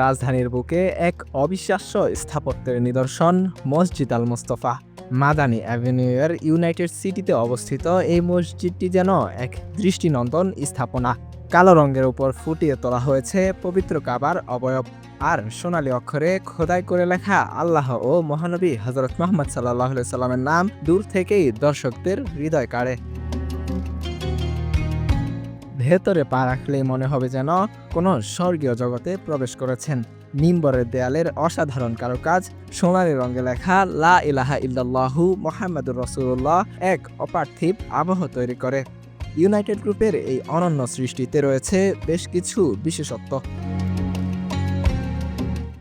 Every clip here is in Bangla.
রাজধানীর বুকে এক অবিশ্বাস্য স্থাপত্যের নিদর্শন মসজিদ আল মোস্তফা। মাদানী অ্যাভিনিউয়ের ইউনাইটেড সিটিতে অবস্থিত এই মসজিদটি যেন এক দৃষ্টিনন্দন স্থাপনা। কালো রঙের উপর ফুটিয়ে তোলা হয়েছে পবিত্র কাবার অবয়ব, আর সোনালী অক্ষরে খোদাই করে লেখা আল্লাহ ও মহানবী হযরত মুহাম্মদ সাল্লাল্লাহু আলাইহি সাল্লামের নাম দূর থেকেই দর্শকদের হৃদয় কাড়ে। ভেতরে পা রাখলেই মনে হবে যেন কোনো স্বর্গীয় জগতে প্রবেশ করেছেন। মিম্বরের দেয়ালের অসাধারণ কারুকাজ, সোনালী রঙে লেখা লা ইলাহা ইল্লাল্লাহু মুহাম্মাদুর রাসূলুল্লাহ এক অপার্থিব আবহ তৈরি করে। ইউনাইটেড গ্রুপের এই অনন্য সৃষ্টিতে রয়েছে বেশ কিছু বিশেষত্ব।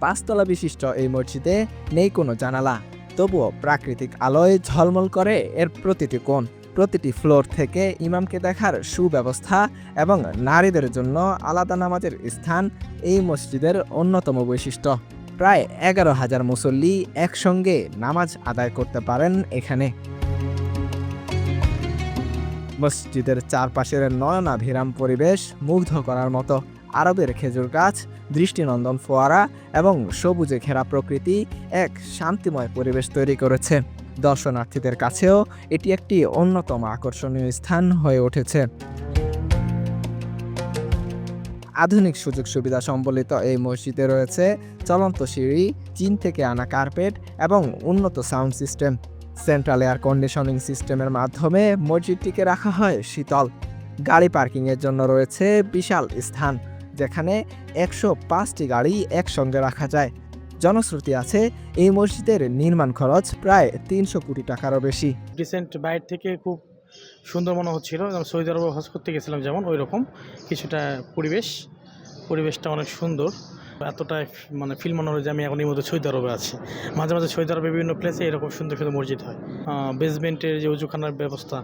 5 তলা বিশিষ্ট এই মসজিদে নেই কোনো জানালা, তবুও প্রাকৃতিক আলোয় ঝলমল করে এর প্রতিটি কোণ। প্রতিটি ফ্লোর থেকে ইমামকে দেখার সুব্যবস্থা এবং নারীদের জন্য আলাদা নামাজের স্থান এই মসজিদের অন্যতম বৈশিষ্ট্য। প্রায় 11,000 মুসল্লি একসঙ্গে নামাজ আদায় করতে পারেন এখানে। মসজিদের চারপাশের নয়নাভিরাম পরিবেশ মুগ্ধ করার মতো। আরবের খেজুর গাছ, দৃষ্টিনন্দন ফোয়ারা এবং সবুজে ঘেরা প্রকৃতি এক শান্তিময় পরিবেশ তৈরি করেছে। দর্শনার্থীদের কাছেও এটি একটি অন্যতম আকর্ষণীয় স্থান হয়ে উঠেছে। আধুনিক সুযোগ সুবিধা সম্বলিত এই মসজিদে রয়েছে চলন্ত সিঁড়ি, চীন থেকে আনা কার্পেট এবং উন্নত sound system. Central air conditioning সিস্টেমের মাধ্যমে মসজিদটিকে রাখা হয় শীতল। গাড়ি পার্কিংয়ের জন্য রয়েছে বিশাল স্থান, যেখানে 105টি গাড়ি একসঙ্গে রাখা যায়। জনশ্রুতি আছে এই মসজিদের নির্মাণ খরচ প্রায় 300 কোটি টাকারও বেশি। রিসেন্ট বাইরে থেকে খুব সুন্দর মনে হচ্ছিল, সৌদি আরবে হজ করতে গেছিলাম যেমন ওই রকম কিছুটা পরিবেশটা অনেক সুন্দর। এতটাই ফিল মনে হলো যে আমি এখন এই মধ্যে সৌদি আরবে আছি। মাঝে মাঝে সৌদি আরবে বিভিন্ন প্লেসে এরকম সুন্দর সুন্দর মসজিদ হয়। বেসমেন্টের যে উজুখানার ব্যবস্থা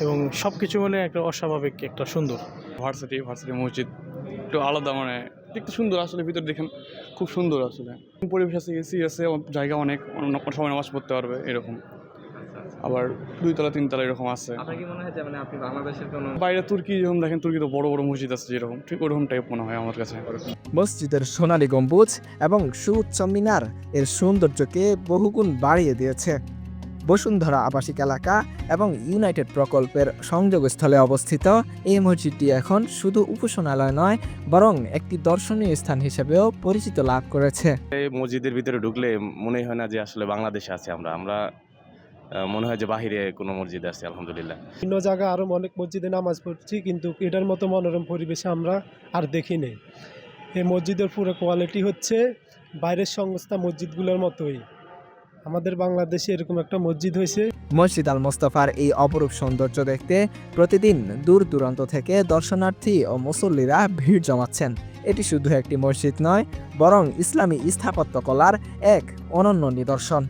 এবং সব কিছু মিলে একটা অস্বাভাবিক একটা সুন্দর। ভার্সিটি মসজিদ একটু আলাদা, একটু সুন্দর আসলে। ভিতরে দেখেন খুব সুন্দর আসলে পরিবেশ আছে, এসি আছে, জায়গা অনেক সময় নামাজ পড়তে পারবে এরকম। আবার 2 তলা 3 তলা এরকম আছে। আপনার কি মনে হয় যে আপনি বাংলাদেশের কোনো বাইরে তুর্কি যেরকম দেখেন, তুর্কিতে বড় বড় মসজিদ আছে যেরকম, ঠিক ওরকম টাইপ মনে হয় আমার কাছে। মসজিদের সোনালী গম্বুজ এবং সুউচ্চ মিনার এর সৌন্দর্যকে বহুগুণ বাড়িয়ে দিয়েছে। বসুন্ধরা আবাসিক এলাকা এবং ইউনাইটেড প্রকল্পের সংযোগস্থলে অবস্থিত এই মসজিদটি এখন শুধু উপাসনালয় নয়, বরং একটি দর্শনীয় স্থান হিসেবেও পরিচিত লাভ করেছে। এই মসজিদের ভিতরে ঢুকলে মনে হয় না যে আসলে বাংলাদেশে আছি আমরা মনে হয় যে বাহিরে কোনো মসজিদে আছি। আলহামদুলিল্লাহ, বিভিন্ন জায়গায় আরও অনেক মসজিদে নামাজ পড়ছি, কিন্তু এটার মতো মনোরম পরিবেশে আমরা আর দেখি নেই। এই মসজিদের পুরো কোয়ালিটি হচ্ছে বাইরের সংস্থা মসজিদগুলোর মতোই। আমাদের বাংলাদেশে এরকম একটা মসজিদ হয়েছে। মসজিদ আল মোস্তফার এই অপরূপ সৌন্দর্য দেখতে প্রতিদিন দূর দূরান্ত থেকে দর্শনার্থী ও মুসল্লিরা ভিড় জমাচ্ছেন। এটি শুধু একটি মসজিদ নয়, বরং ইসলামী স্থাপত্য কলার এক অনন্য নিদর্শন।